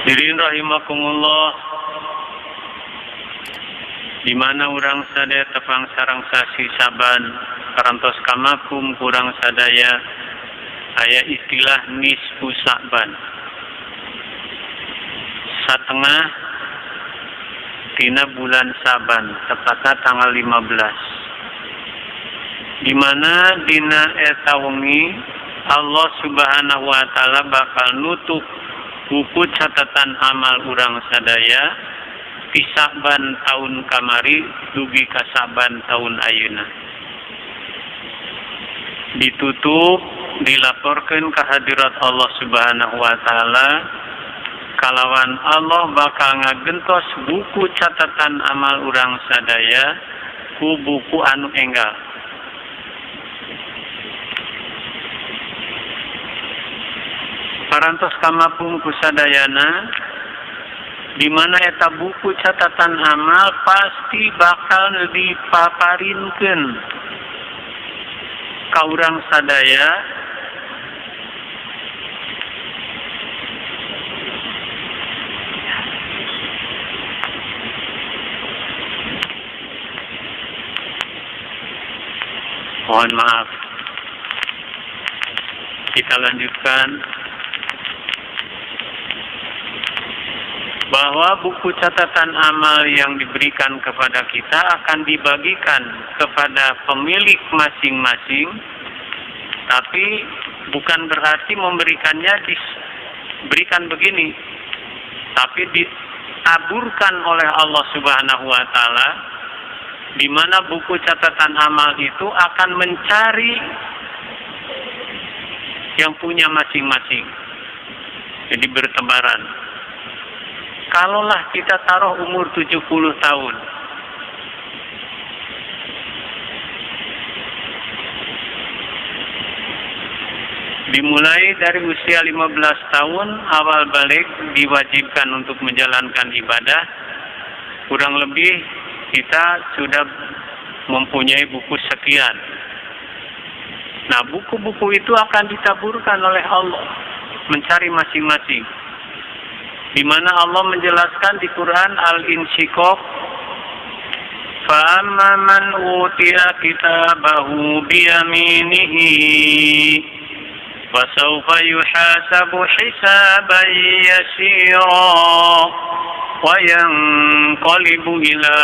Hadirin rahimakumullah, di mana urang sadaya tepang sareng sasi Saban parantos kamakum kurang sadaya aya istilah nisfu Saban. Satengah tina bulan Saban, tepatna tanggal 15. Di mana dina eta wengi Allah Subhanahu wa taala bakal nutup buku catatan amal urang sadaya ti Saban tahun kamari dugi ka Saban tahun ayeuna. Ditutup, dilaporkeun ka hadirat Allah Subhanahu wa taala kalawan Allah bakal ngagentos buku catatan amal urang sadaya ku buku anu enggal. Parantos kamapung kusadayana, di mana eta buku catatan amal pasti bakal dipaparinkeun ka urang sadaya mohon maaf. Kita lanjutkan. Bahwa buku catatan amal yang diberikan kepada kita akan dibagikan kepada pemilik masing-masing, tapi bukan berarti memberikannya diberikan begini, tapi ditaburkan oleh Allah Subhanahu wa taala, di mana buku catatan amal itu akan mencari yang punya masing-masing. Jadi bertebaran. Kalaulah kita taruh umur 70 tahun, dimulai dari usia 15 tahun awal balik diwajibkan untuk menjalankan ibadah, kurang lebih kita sudah mempunyai buku sekian. Nah, buku-buku itu akan ditaburkan oleh Allah mencari masing-masing. Di mana Allah menjelaskan di Quran Al-Insyiqaq, فَأَمَّا مَنْ أُوتِيَ كِتَابَهُ بِيَمِينِهِ فَسَوْفَ يُحَاسَبُ حِسَابًا يَسِيرًا وَيَنْقَلِبُ إِلَى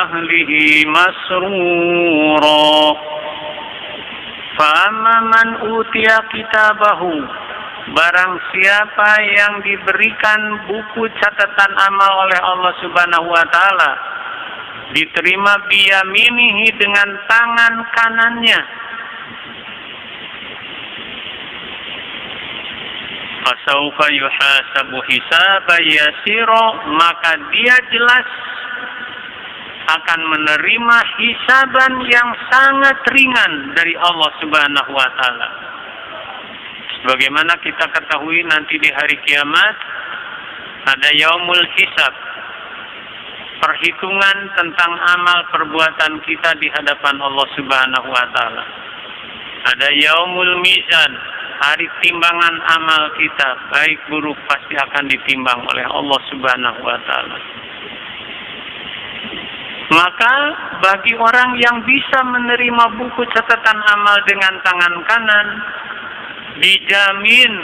أَهْلِهِ مَسْرُورًا. فَأَمَّا مَنْ أُوتِيَ كِتَابَهُ, barang siapa yang diberikan buku catatan amal oleh Allah Subhanahu wa taala, diterima biyaminihi dengan tangan kanannya, fasaufa yuhasabu hisaban yasira, maka dia jelas akan menerima hisaban yang sangat ringan dari Allah Subhanahu wa taala. Bagaimana kita ketahui nanti di hari kiamat ada yaumul hisab, perhitungan tentang amal perbuatan kita di hadapan Allah Subhanahu wa taala. Ada yaumul mizan, hari timbangan amal kita baik buruk pasti akan ditimbang oleh Allah Subhanahu wa taala. Maka bagi orang yang bisa menerima buku catatan amal dengan tangan kanan, dijamin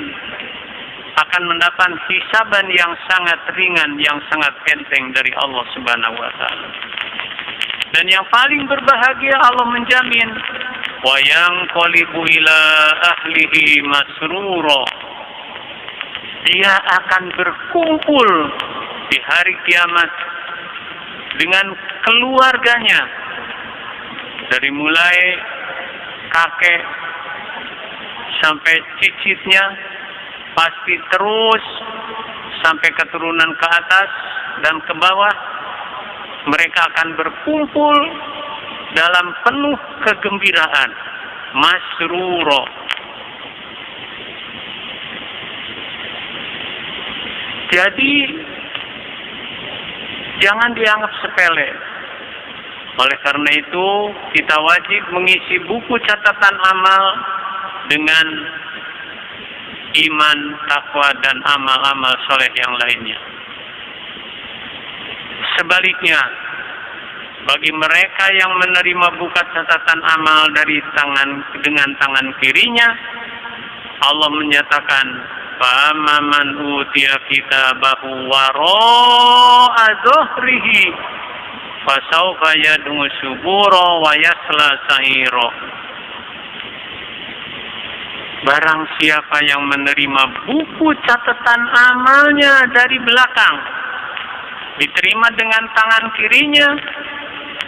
akan mendapat hisaban yang sangat ringan, yang sangat enteng dari Allah Subhanahu wa taala. Dan yang paling berbahagia Allah menjamin, wa yanqalibu ila ahlihi masrura. Dia akan berkumpul di hari kiamat dengan keluarganya, dari mulai kakek sampai cicitnya, pasti terus sampai keturunan ke atas dan ke bawah. Mereka akan berkumpul dalam penuh kegembiraan, masruro. Jadi jangan dianggap sepele. Oleh karena itu kita wajib mengisi buku catatan amal dengan iman, takwa, dan amal-amal soleh yang lainnya. Sebaliknya, bagi mereka yang menerima buku catatan amal dengan tangan kirinya, Allah menyatakan, "Faman utiya kitabahu wara'a dhuhrihi fasawfa yad'u subura wa yasla sa'ira." Barang siapa yang menerima buku catatan amalnya dari belakang, diterima dengan tangan kirinya,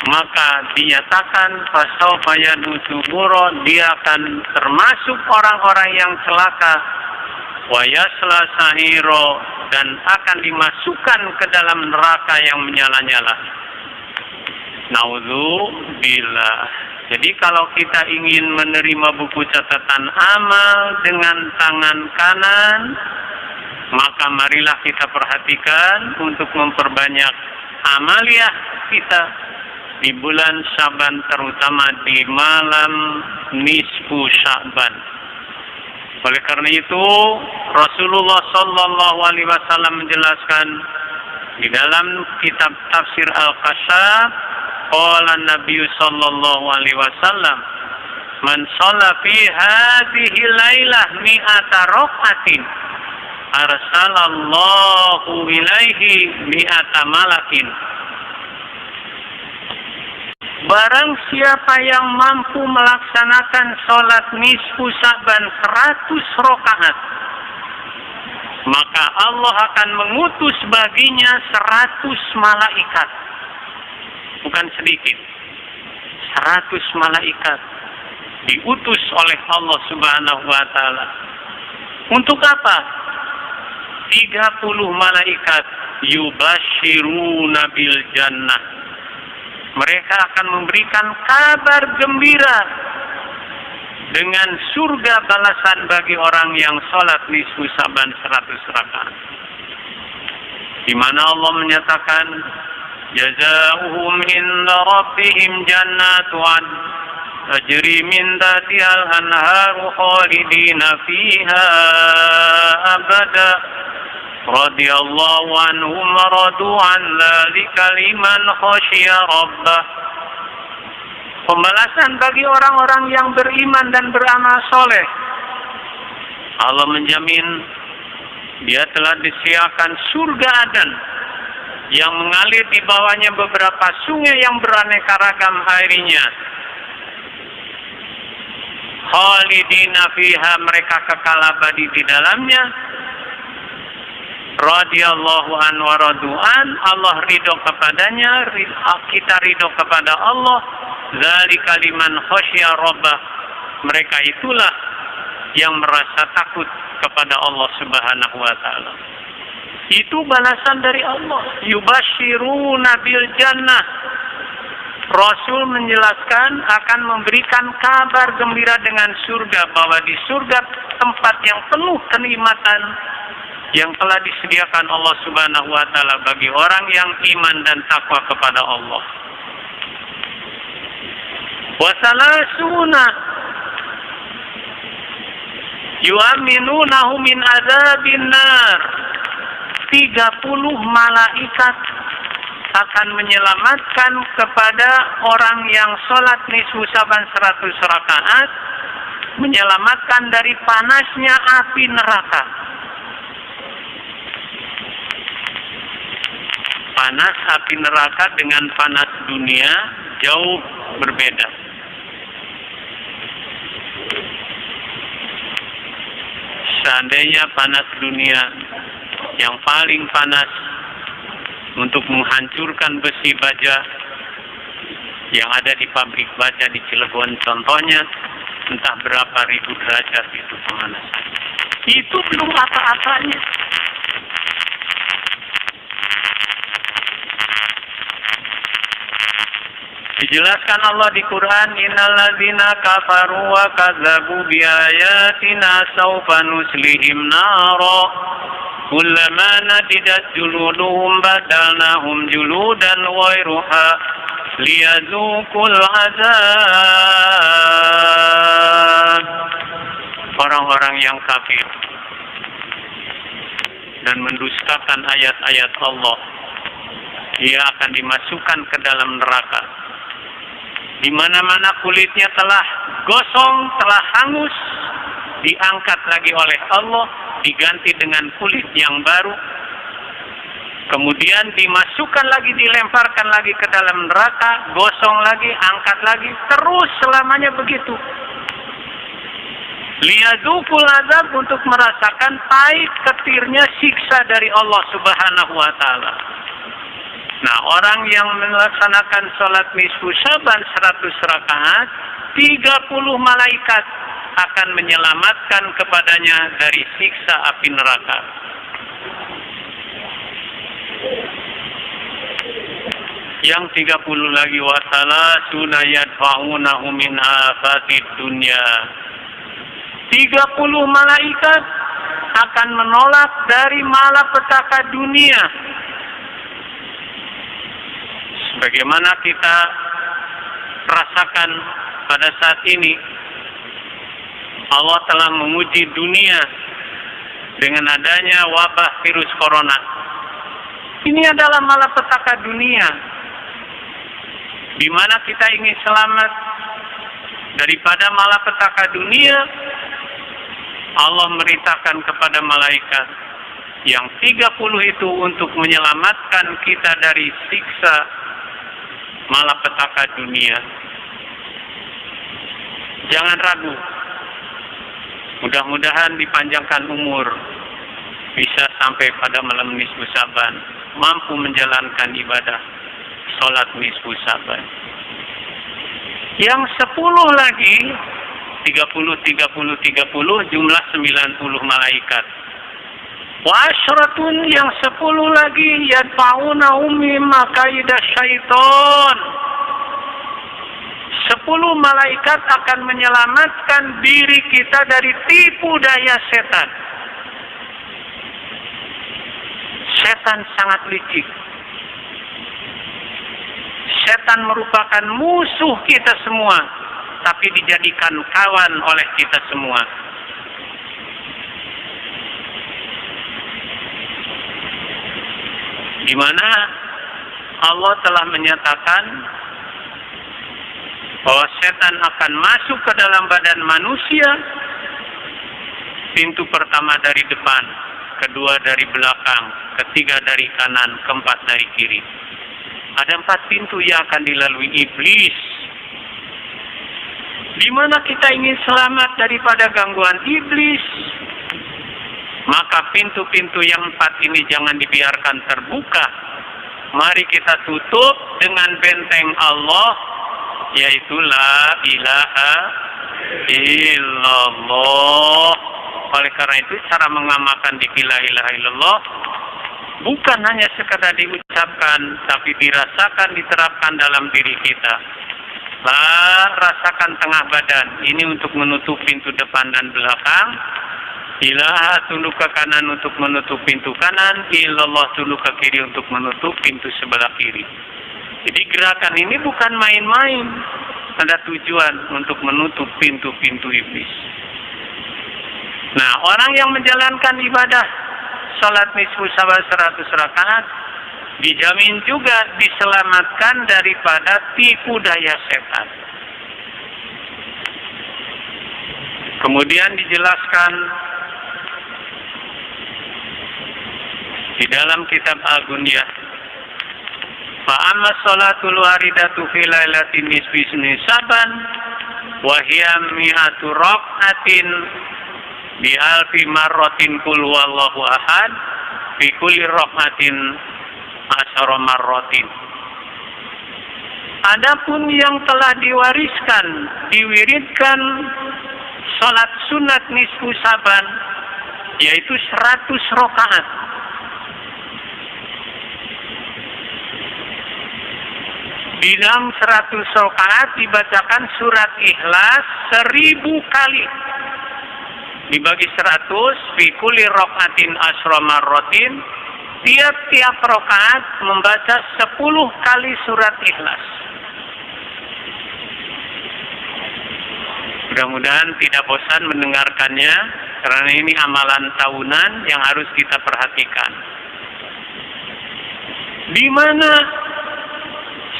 maka dinyatakan fasawfa yad'u subura, dia akan termasuk orang-orang yang celaka, wa yasla sa'ira, dan akan dimasukkan ke dalam neraka yang menyala-nyala. Naudzubillah. Jadi kalau kita ingin menerima buku catatan amal dengan tangan kanan, maka marilah kita perhatikan untuk memperbanyak amaliyah kita di bulan Syaban, terutama di malam nisfu Syaban. Oleh karena itu, Rasulullah Sallallahu Alaihi Wasallam menjelaskan di dalam kitab Tafsir Al-Kasyaf, qala Nabi Sallallahu Alaihi Wasallam, "Man shalla fi hadhihi lailah mi'ata rak'atin, arsalallahu ilaihi mi'ata malakin." Barang siapa yang mampu melaksanakan sholat nisfu Sa'ban 100 rakaat, maka Allah akan mengutus baginya 100 malaikat. Bukan sedikit. 100 malaikat diutus oleh Allah Subhanahu wa taala. Untuk apa? 30 malaikat yubashiruna bil jannah. Mereka akan memberikan kabar gembira dengan surga balasan bagi orang yang sholat nisfu Sa'ban 100 rakaat. Di mana Allah menyatakan, jazaohum inda rabbihim jannatu adn tajri min tahtihal anharu khalidina fiha abada radhiyallahu anhum wa radu an dzalika liman khasyiya rabbah. Pembalasan bagi orang-orang yang beriman dan beramal soleh. Allah menjamin dia telah disediakan surga Aden yang mengalir di bawahnya beberapa sungai yang beraneka ragam airnya. Khalidina fiha, mereka kekal abadi di dalamnya. Radhiyallahu anhu wa radu'an, Allah ridho kepadanya, kita ridho kepada Allah. Dzalika liman khasyiya rabbah, mereka itulah yang merasa takut kepada Allah Subhanahu wa taala. Itu balasan dari Allah. Yubashiruna bil jannah. Rasul menjelaskan akan memberikan kabar gembira dengan surga, bahwa di surga tempat yang penuh kenikmatan yang telah disediakan Allah Subhanahu wa taala bagi orang yang iman dan takwa kepada Allah. Wasalasuna yu'minunahu min adzabin nar. 30 malaikat akan menyelamatkan kepada orang yang sholat nisfu Sa'ban 100 rakaat, menyelamatkan dari panasnya api neraka. Panas api neraka dengan panas dunia jauh berbeda. Seandainya panas dunia yang paling panas untuk menghancurkan besi baja yang ada di pabrik baja di Cilegon contohnya, entah berapa ribu derajat itu pemanasan. Itu belum apa-apanya. Dijelaskan Allah di Quran, innal ladzina kafaru wa kadzabu bi ayatina sawfa nuslihim nara kullama nadidat juluduhum badalnahum juludan ghairuha liyadzuqul azab. orang-orang yang kafir dan mendustakan ayat-ayat Allah, dia akan dimasukkan ke dalam neraka. Di mana-mana kulitnya telah gosong, telah hangus, diangkat lagi oleh Allah, diganti dengan kulit yang baru. Kemudian dimasukkan lagi, dilemparkan lagi ke dalam neraka, gosong lagi, angkat lagi, terus selamanya begitu. Liyadzukul azab, untuk merasakan pahit ketirnya siksa dari Allah Subhanahu wa taala. Nah, orang yang melaksanakan sholat nisfu Syaban 100 rakaat, 30 malaikat akan menyelamatkan kepadanya dari siksa api neraka. Yang 30 lagi, wasala sunayat fa'unahu min afatid dunya. 30 malaikat akan menolak dari malapetaka dunia. Sebagaimana kita rasakan pada saat ini, Allah telah menguji dunia dengan adanya wabah virus corona. Ini adalah malapetaka dunia, di mana kita ingin selamat daripada malapetaka dunia. Allah merintahkan kepada malaikat yang 30 itu untuk menyelamatkan kita dari siksa malapetaka dunia. Jangan ragu. Mudah-mudahan dipanjangkan umur, bisa sampai pada malam nisfu Syaban, mampu menjalankan ibadah sholat nisfu Syaban. Yang 10 lagi, 30, jumlah 90 malaikat. Wa asyratun, yang 10 lagi, yadfa'una mimma kaida syaiton. 10 malaikat akan menyelamatkan diri kita dari tipu daya setan. Setan sangat licik. Setan merupakan musuh kita semua, tapi dijadikan kawan oleh kita semua. Di mana Allah telah menyatakan bahwa setan akan masuk ke dalam badan manusia, pintu pertama dari depan, kedua dari belakang, ketiga dari kanan, keempat dari kiri. Ada 4 pintu yang akan dilalui iblis. Di mana kita ingin selamat daripada gangguan iblis, maka pintu-pintu yang 4 ini jangan dibiarkan terbuka. Mari kita tutup dengan benteng Allah, yaitu la ilaha illallah. Oleh karena itu, cara mengamalkan zikir la ilaha illallah bukan hanya sekadar diucapkan, tapi dirasakan, diterapkan dalam diri kita. Rasakan tengah badan. Ini untuk menutup pintu depan dan belakang. Ilaha, tunduk ke kanan untuk menutup pintu kanan. Illallah, tunduk ke kiri untuk menutup pintu sebelah kiri. Jadi gerakan ini bukan main-main. Ada tujuan untuk menutup pintu-pintu iblis. Nah, orang yang menjalankan ibadah salat nisfu Syaban 100 rakaat dijamin juga diselamatkan daripada tipu daya setan. Kemudian dijelaskan di dalam kitab Al-Gunyah, fa amma sholatul waridatu fi lailatin nisfi Syaban wa hiya mi'atu rak'atin bi alfi marratin qul huwallahu ahad fi kulli rak'atin asyara marratin. Adapun yang telah diwariskan, diwiridkan salat sunat nisfu Syaban, yaitu 100 rakaat. Di dalam 100 rakaat dibacakan surat Ikhlas 1000 kali. Dibagi 100, fi kulli rak'atin asyra marratin. Tiap-tiap rakaat membaca 10 kali surat Ikhlas. Mudah-mudahan tidak bosan mendengarkannya, karena ini amalan tahunan yang harus kita perhatikan. Di mana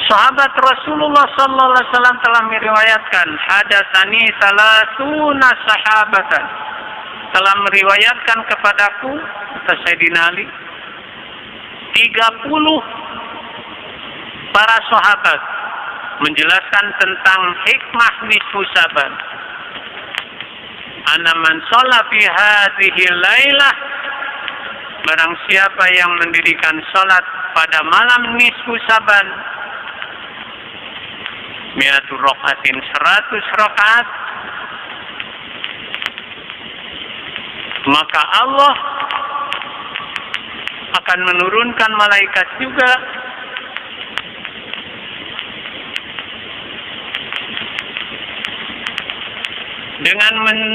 sahabat Rasulullah sallallahu alaihi wasallam telah meriwayatkan, hadatsani salasuna sahabatan, telah meriwayatkan kepadaku, kata Sayyidina Ali, 30 para sahabat menjelaskan tentang hikmah nisfu Sa'ban. Ana man shalla fi hadhihi lailah, barang siapa yang mendirikan salat pada malam nisfu Sa'ban, 100 rakaatin, 100 rakaat, maka Allah akan menurunkan malaikat juga dengan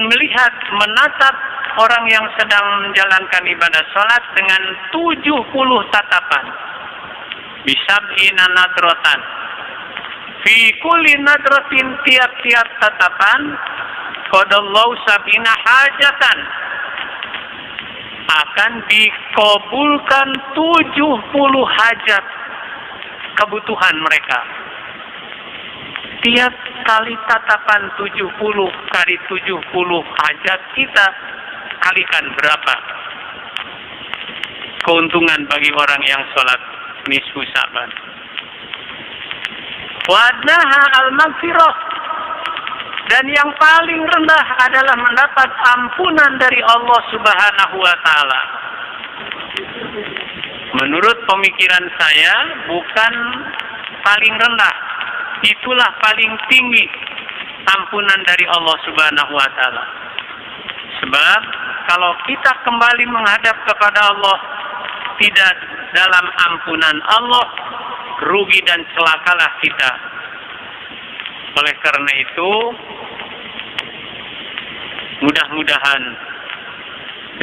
melihat, menatap orang yang sedang menjalankan ibadah salat dengan 70 tatapan. Bisab'ina nadratan. Fi kulli nadratin, tiap-tiap tatapan, qadallahu sab'ina hajatan, akan dikabulkan 70 hajat kebutuhan mereka. Tiap kali tatapan 70 kali 70 hajat kita, kalikan berapa keuntungan bagi orang yang sholat nisfu Sa'ban. Wadnaha al-maghfirah, dan yang paling rendah adalah mendapat ampunan dari Allah Subhanahu wa Ta'ala. Menurut pemikiran saya, bukan paling rendah, itulah paling tinggi ampunan dari Allah Subhanahu wa Ta'ala. Sebab kalau kita kembali menghadap kepada Allah tidak dalam ampunan Allah, rugi dan celakalah kita. Oleh karena itu, mudah-mudahan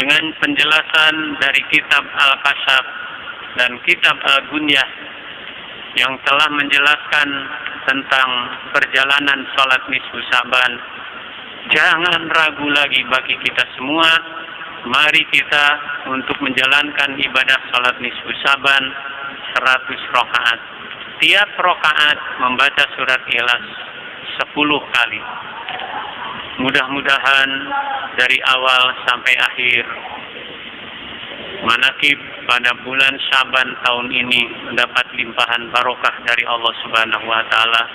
dengan penjelasan dari kitab Al-Kasyaf dan kitab Al-Gunyah yang telah menjelaskan tentang perjalanan sholat nisfu Sa'ban, jangan ragu lagi bagi kita semua. Mari kita untuk menjalankan ibadah sholat nisfu Sa'ban 100 rakaat. Tiap rakaat membaca surat Ikhlas 10 kali. Mudah-mudahan dari awal sampai akhir manakib pada bulan Syaban tahun ini mendapat limpahan barokah dari Allah Subhanahu wa Ta'ala,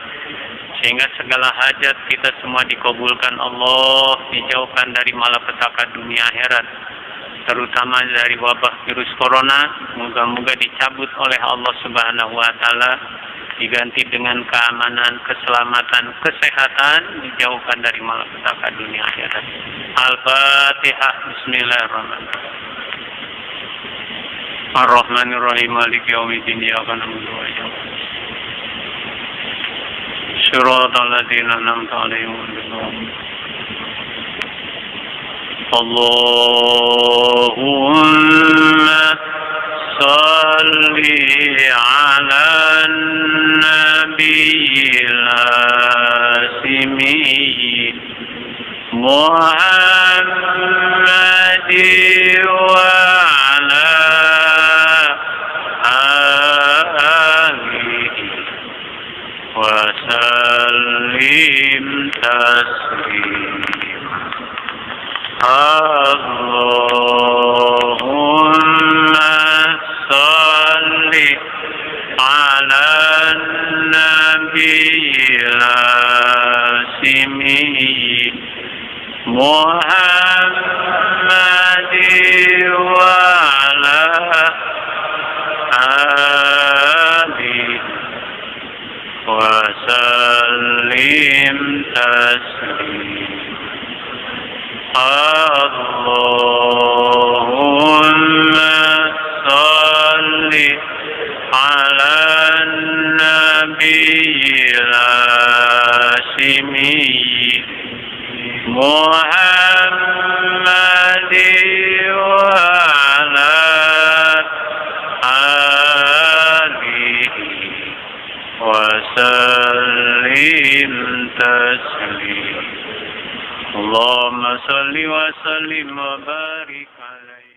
sehingga segala hajat kita semua dikabulkan Allah, dijauhkan dari malapetaka dunia akhirat, terutama dari wabah virus corona. Moga-moga dicabut oleh Allah Subhanahu wa Ta'ala, diganti dengan keamanan, keselamatan, kesehatan, dijauhkan dari malapetaka dunia akhirat. Al-Fatihah. Bismillahirrahmanirrahim. Ar-Rahmanir-Rahim. Maliki yaumiddin. Iyyaka na'budu wa iyyaka nasta'in. Shiratal ladzina an'amta 'alaihim ghairil maghdubi 'alaihim. Allahumma shalli 'alan nabiyil asimi Muhammadin wa ala wa sallim taslima. Allahumma salli ala nabiyil asimi Muhammadin wa ala alihi wa sallim taslima. Allahumma salli ala nabiyil asimi Muhammadin wa ala alihi wa sallim taslima. Allahumma salli wa sallim wa barik alaihi.